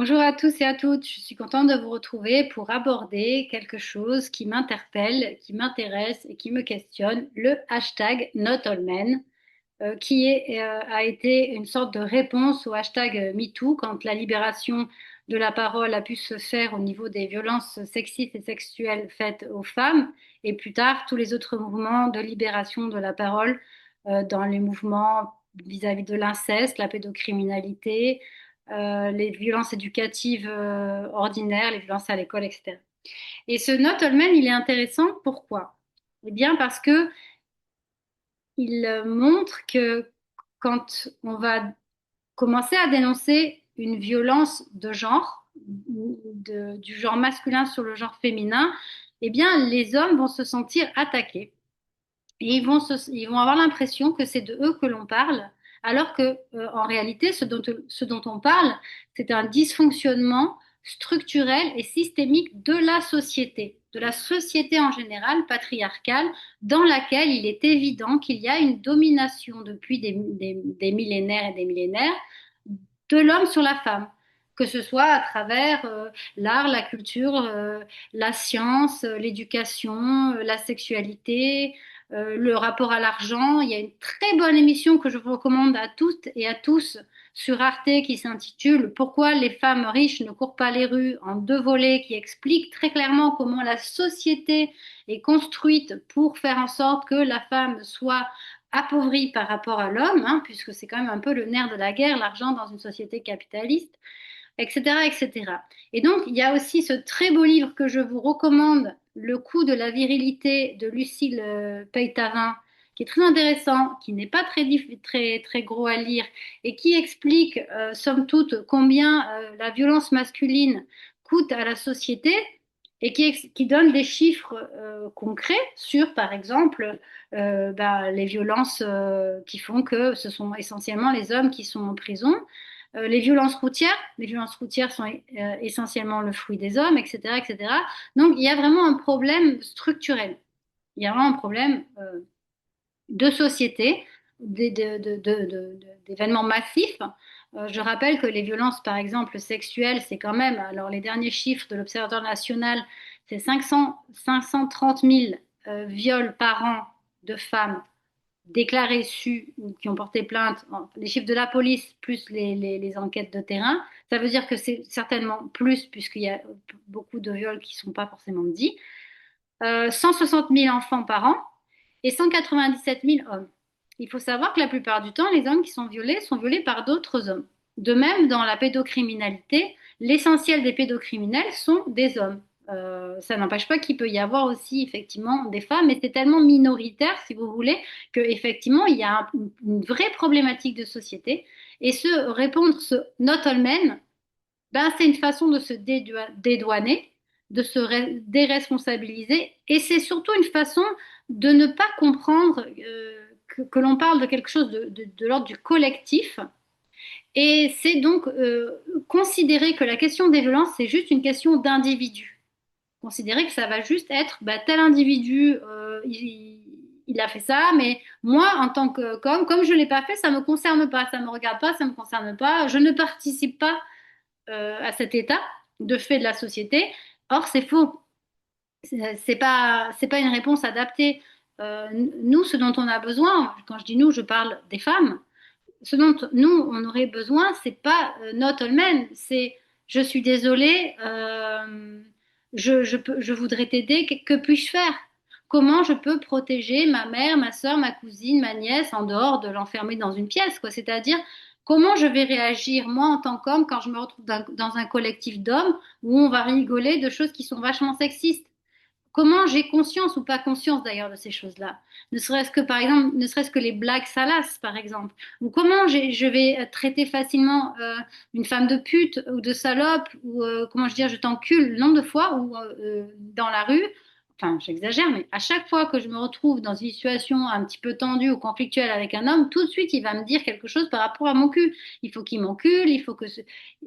Bonjour à tous et à toutes, je suis contente de vous retrouver pour aborder quelque chose qui m'interpelle, qui m'intéresse et qui me questionne, le hashtag #NotAllMen, a été une sorte de réponse au hashtag MeToo quand la libération de la parole a pu se faire au niveau des violences sexistes et sexuelles faites aux femmes et plus tard tous les autres mouvements de libération de la parole dans les mouvements vis-à-vis de l'inceste, la pédocriminalité, les violences éducatives ordinaires, les violences à l'école, etc. Et ce Not All Men, il est intéressant. Pourquoi? Eh bien, parce que il montre que quand on va commencer à dénoncer une violence de genre, du genre masculin sur le genre féminin, eh bien, les hommes vont se sentir attaqués. Et ils vont avoir l'impression que c'est de eux que l'on parle, alors que, en réalité, ce dont on parle, c'est un dysfonctionnement structurel et systémique de la société en général, patriarcale, dans laquelle il est évident qu'il y a une domination depuis des millénaires et des millénaires de l'homme sur la femme, que ce soit à travers l'art, la culture, la science, l'éducation, la sexualité, le rapport à l'argent. Il y a une très bonne émission que je vous recommande à toutes et à tous sur Arte qui s'intitule Pourquoi les femmes riches ne courent pas les rues, en deux volets, qui explique très clairement comment la société est construite pour faire en sorte que la femme soit appauvrie par rapport à l'homme, hein, puisque c'est quand même un peu le nerf de la guerre, l'argent dans une société capitaliste, etc., etc. Et cetera. Et donc, il y a aussi ce très beau livre que je vous recommande, Le coût de la virilité de Lucille Peytavin, qui est très intéressant, qui n'est pas très gros à lire et qui explique, somme toute, combien la violence masculine coûte à la société et qui donne des chiffres concrets sur, par exemple, les violences qui font que ce sont essentiellement les hommes qui sont en prison. Les violences routières sont essentiellement le fruit des hommes, etc., etc. Donc, il y a vraiment un problème structurel. Il y a vraiment un problème de société, d'événements massifs. Je rappelle que les violences, par exemple, sexuelles, c'est quand même, alors les derniers chiffres de l'Observatoire national, c'est 530 000 viols par an de femmes déclarés, su ou qui ont porté plainte, les chiffres de la police plus les enquêtes de terrain, ça veut dire que c'est certainement plus puisqu'il y a beaucoup de viols qui ne sont pas forcément dits. 160 000 enfants par an et 197 000 hommes. Il faut savoir que la plupart du temps, les hommes qui sont violés par d'autres hommes. De même, dans la pédocriminalité, l'essentiel des pédocriminels sont des hommes. Ça n'empêche pas qu'il peut y avoir aussi effectivement des femmes, mais c'est tellement minoritaire, si vous voulez, qu'effectivement, il y a une vraie problématique de société. Et répondre ce not all men, ben, c'est une façon de se dédouaner, de se déresponsabiliser, et c'est surtout une façon de ne pas comprendre que l'on parle de quelque chose de l'ordre du collectif, et c'est donc considérer que la question des violences, c'est juste une question d'individu. Considérer que ça va juste être bah, tel individu, il a fait ça, mais moi, en tant comme je ne l'ai pas fait, ça ne me concerne pas, ça ne me regarde pas, ça ne me concerne pas, je ne participe pas à cet état de fait de la société. Or, c'est faux. C'est pas une réponse adaptée. Nous, ce dont on a besoin, quand je dis nous, je parle des femmes, ce dont nous, on aurait besoin, c'est pas not all men, c'est je suis désolée, je voudrais t'aider, que puis-je faire? Comment je peux protéger ma mère, ma soeur, ma cousine, ma nièce en dehors de l'enfermer dans une pièce, quoi. C'est-à-dire, comment je vais réagir, moi, en tant qu'homme, quand je me retrouve dans un collectif d'hommes où on va rigoler de choses qui sont vachement sexistes? Comment j'ai conscience ou pas conscience d'ailleurs de ces choses-là? Ne serait-ce que par exemple, ne serait-ce que les blagues salaces par exemple. Ou comment je vais traiter facilement une femme de pute ou de salope ou comment je dis, je t'encule le nombre de fois ou dans la rue. Enfin, j'exagère, mais à chaque fois que je me retrouve dans une situation un petit peu tendue ou conflictuelle avec un homme, tout de suite il va me dire quelque chose par rapport à mon cul. Il faut qu'il m'encule, il faut que...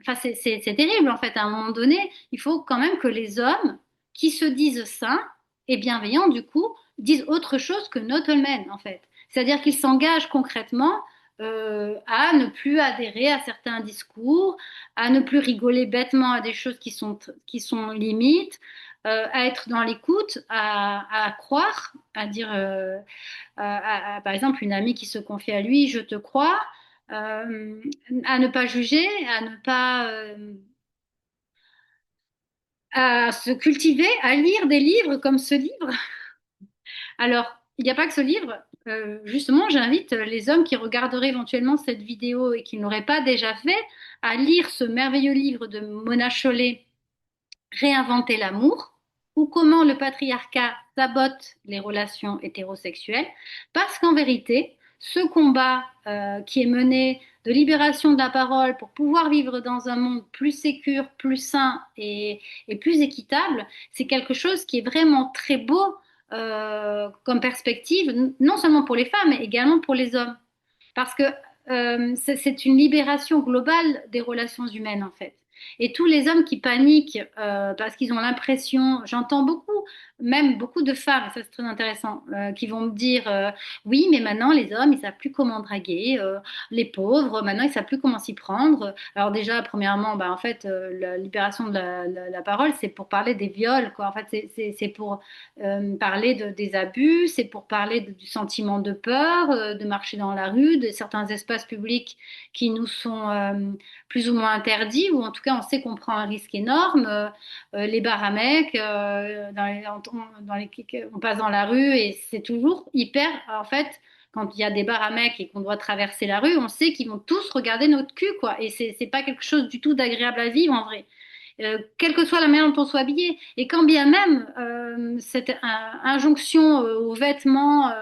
Enfin, c'est terrible en fait. À un moment donné, il faut quand même que les hommes qui se disent sains et bienveillants, du coup, disent autre chose que not all men, en fait. C'est-à-dire qu'ils s'engagent concrètement à ne plus adhérer à certains discours, à ne plus rigoler bêtement à des choses qui sont limites, à être dans l'écoute, à croire, à dire, par exemple, une amie qui se confie à lui, je te crois, euh, à ne pas juger, à ne pas, à se cultiver, à lire des livres comme ce livre. Alors, il n'y a pas que ce livre. Justement, j'invite les hommes qui regarderaient éventuellement cette vidéo et qui ne l'auraient pas déjà fait à lire ce merveilleux livre de Mona Chollet, Réinventer l'amour, ou comment le patriarcat sabote les relations hétérosexuelles, parce qu'en vérité, ce combat qui est mené de libération de la parole pour pouvoir vivre dans un monde plus sécure, plus sain et plus équitable, c'est quelque chose qui est vraiment très beau comme perspective, non seulement pour les femmes, mais également pour les hommes. Parce que c'est une libération globale des relations humaines, en fait. Et tous les hommes qui paniquent parce qu'ils ont l'impression, j'entends beaucoup, même beaucoup de femmes, et ça c'est très intéressant, qui vont me dire oui, mais maintenant les hommes, ils savent plus comment draguer, les pauvres, maintenant ils savent plus comment s'y prendre. Alors déjà, premièrement, bah, en fait, la libération de la parole, c'est pour parler des viols, quoi. En fait, c'est pour parler des abus, c'est pour parler du sentiment de peur, de marcher dans la rue, de certains espaces publics qui nous sont plus ou moins interdits, ou en tout cas on sait qu'on prend un risque énorme. Les bars à mecs, on passe dans la rue et c'est toujours hyper, en fait, quand il y a des bars à mecs et qu'on doit traverser la rue, on sait qu'ils vont tous regarder notre cul, quoi. Et c'est pas quelque chose du tout d'agréable à vivre en vrai. Quelle que soit la manière dont on soit habillé. Et quand bien même cette injonction aux vêtements,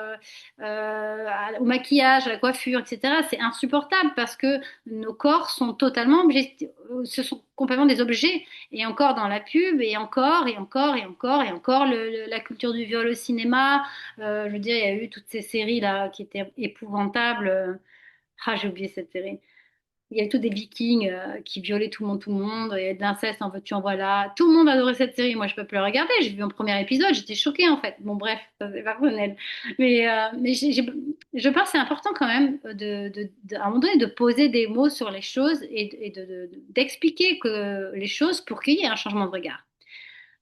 au maquillage, à la coiffure, etc., c'est insupportable parce que nos corps sont totalement ce sont complètement des objets. Et encore dans la pub, et encore, et encore, et encore, et encore, la culture du viol au cinéma. Je veux dire, il y a eu toutes ces séries là qui étaient épouvantables. Ah, j'ai oublié cette série. Il y avait tous des Vikings qui violaient tout le monde, et de l'inceste, en veux-tu, en voilà. Tout le monde adorait cette série. Moi, je peux plus la regarder. J'ai vu un premier épisode, j'étais choquée en fait. Bon, bref, ça, c'est personnel. Mais je pense que c'est important quand même à un moment donné de poser des mots sur les choses et d'expliquer que les choses pour qu'il y ait un changement de regard.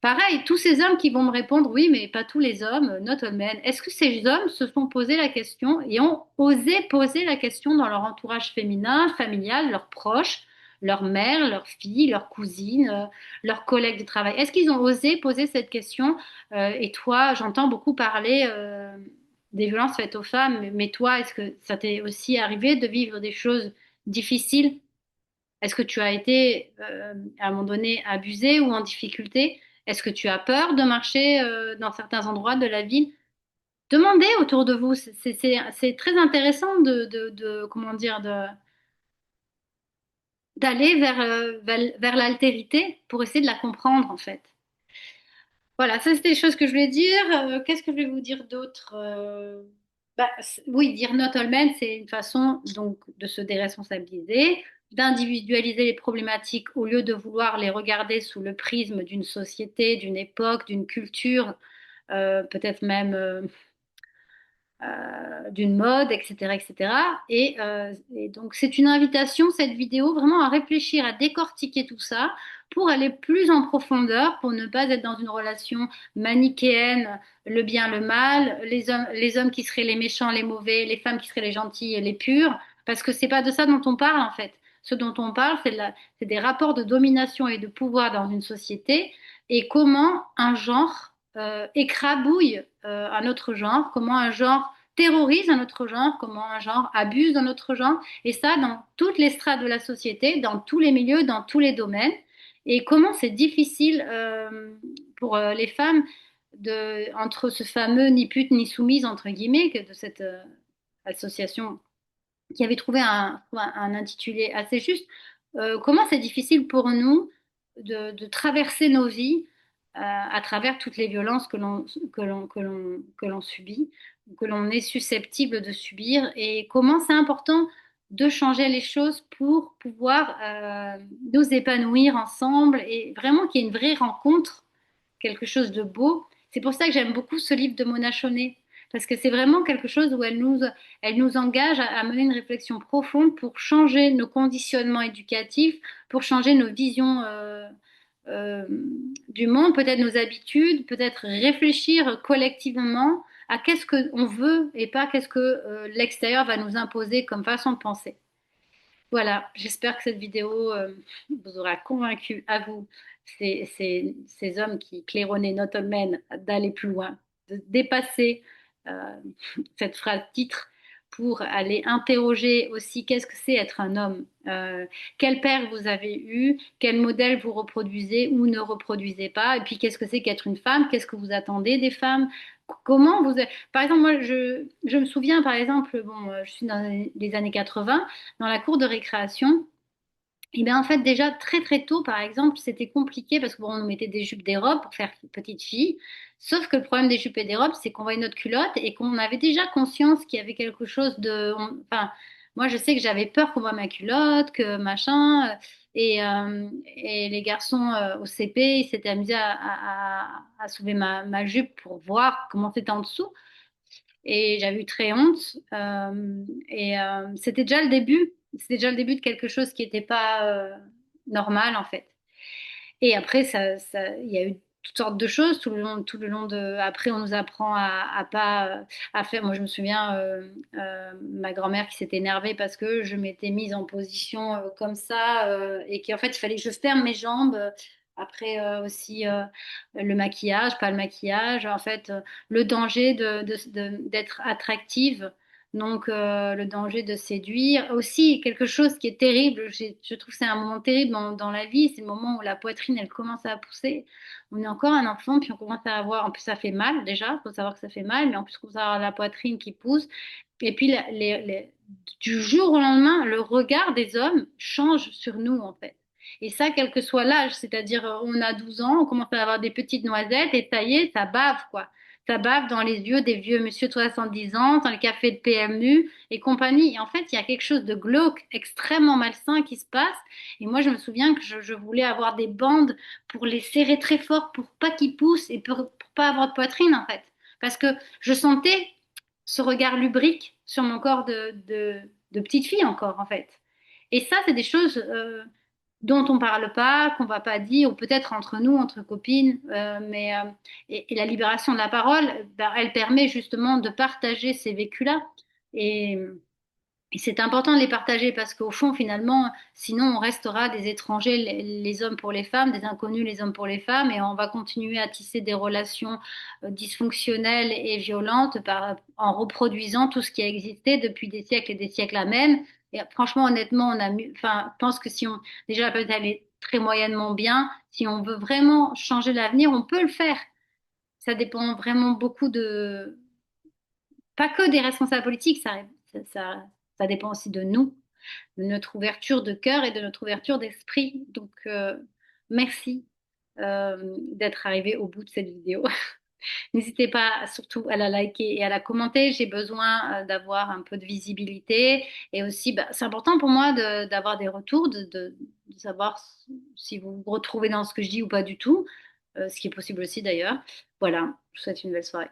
Pareil, tous ces hommes qui vont me répondre, oui, mais pas tous les hommes, not all men. Est-ce que ces hommes se sont posé la question et ont osé poser la question dans leur entourage féminin, familial, leurs proches, leur mère, leur fille, leur cousine, leurs collègues de travail? Est-ce qu'ils ont osé poser cette question? Et toi, j'entends beaucoup parler des violences faites aux femmes, mais toi, est-ce que ça t'est aussi arrivé de vivre des choses difficiles? Est-ce que tu as été à un moment donné abusé ou en difficulté? Est-ce que tu as peur de marcher dans certains endroits de la ville? Demandez autour de vous. C'est très intéressant comment dire, d'aller vers l'altérité pour essayer de la comprendre en fait. Voilà, ça c'était les choses que je voulais dire. Qu'est-ce que je vais vous dire d'autre? Oui, dire not all men, c'est une façon donc de se déresponsabiliser, d'individualiser les problématiques au lieu de vouloir les regarder sous le prisme d'une société, d'une époque, d'une culture, peut-être même d'une mode, etc., etc. Et donc, c'est une invitation, cette vidéo, vraiment à réfléchir, à décortiquer tout ça pour aller plus en profondeur, pour ne pas être dans une relation manichéenne, le bien, le mal, les hommes qui seraient les méchants, les mauvais, les femmes qui seraient les gentilles et les pures, parce que c'est pas de ça dont on parle, en fait. Ce dont on parle, c'est des rapports de domination et de pouvoir dans une société et comment un genre écrabouille un autre genre, comment un genre terrorise un autre genre, comment un genre abuse d'un autre genre, et ça dans toutes les strates de la société, dans tous les milieux, dans tous les domaines, et comment c'est difficile pour les femmes entre ce fameux ni pute ni soumise, entre guillemets, de cette association qui avait trouvé un intitulé assez juste, comment c'est difficile pour nous de traverser nos vies à travers toutes les violences que l'on subit, que l'on est susceptible de subir, et comment c'est important de changer les choses pour pouvoir nous épanouir ensemble et vraiment qu'il y ait une vraie rencontre, quelque chose de beau. C'est pour ça que j'aime beaucoup ce livre de Mona Chaunet. parce que c'est vraiment quelque chose où elle nous engage à mener une réflexion profonde pour changer nos conditionnements éducatifs, pour changer nos visions euh, du monde, peut-être nos habitudes, peut-être réfléchir collectivement à qu'est-ce qu'on veut et pas qu'est-ce que l'extérieur va nous imposer comme façon de penser. Voilà, j'espère que cette vidéo vous aura convaincu à vous, ces hommes qui claironnaient notre domaine, d'aller plus loin, de dépasser euh, cette phrase titre pour aller interroger aussi qu'est-ce que c'est être un homme, quel père vous avez eu, quel modèle vous reproduisez ou ne reproduisez pas, et puis qu'est-ce que c'est qu'être une femme, qu'est-ce que vous attendez des femmes, comment vous... Par exemple, moi, je me souviens, par exemple, bon, je suis dans les années 80, dans la cour de récréation, et bien en fait déjà très très tôt par exemple c'était compliqué parce que bon, on nous mettait des jupes des robes pour faire petite fille, sauf que le problème des jupes et des robes c'est qu'on voyait notre culotte et qu'on avait déjà conscience qu'il y avait quelque chose de... Enfin moi je sais que j'avais peur qu'on voit ma culotte, que machin, et les garçons au CP ils s'étaient amusés à soulever ma jupe pour voir comment c'était en dessous et j'avais eu très honte. C'était déjà le début. C'était déjà le début de quelque chose qui n'était pas normal en fait. Et après, il y a eu toutes sortes de choses tout le long de. Après, on nous apprend à pas à faire. Moi, je me souviens, ma grand-mère qui s'était énervée parce que je m'étais mise en position comme ça et qu'en fait, il fallait que je ferme mes jambes. Après aussi le maquillage, pas le maquillage. En fait, le danger d'être attractive. Donc, le danger de séduire. Aussi, quelque chose qui est terrible, je trouve que c'est un moment terrible dans la vie, c'est le moment où la poitrine, elle commence à pousser. On est encore un enfant, puis on commence à avoir, en plus ça fait mal déjà, il faut savoir que ça fait mal, mais en plus on commence à avoir la poitrine qui pousse. Et puis, du jour au lendemain, le regard des hommes change sur nous, en fait. Et ça, quel que soit l'âge, c'est-à-dire on a 12 ans, on commence à avoir des petites noisettes, et ça y est, ça bave, quoi. Ça bave dans les yeux des vieux monsieur de 70 ans, dans les cafés de PMU et compagnie. Et en fait, il y a quelque chose de glauque, extrêmement malsain qui se passe. Et moi, je me souviens que je voulais avoir des bandes pour les serrer très fort pour pas qu'ils poussent et pour pas avoir de poitrine, en fait. Parce que je sentais ce regard lubrique sur mon corps de petite fille encore, en fait. Et ça, c'est des choses dont on parle pas, qu'on va pas dire, ou peut-être entre nous, entre copines, et la libération de la parole, ben, elle permet justement de partager ces vécus-là. Et, et c'est important de les partager parce qu'au fond, finalement, sinon on restera des étrangers, les hommes pour les femmes, des inconnus, les hommes pour les femmes, et on va continuer à tisser des relations dysfonctionnelles et violentes en reproduisant tout ce qui a existé depuis des siècles et des siècles amènes. Et franchement, honnêtement, enfin, je pense que si on, déjà la planète elle est très moyennement bien, si on veut vraiment changer l'avenir, on peut le faire. Ça dépend vraiment beaucoup pas que des responsables politiques, ça, ça dépend aussi de nous, de notre ouverture de cœur et de notre ouverture d'esprit. Donc, merci d'être arrivé au bout de cette vidéo. N'hésitez pas surtout à la liker et à la commenter. J'ai besoin d'avoir un peu de visibilité. Et aussi, bah, c'est important pour moi d'avoir des retours, de savoir si vous vous retrouvez dans ce que je dis ou pas du tout, ce qui est possible aussi d'ailleurs. Voilà, je vous souhaite une belle soirée.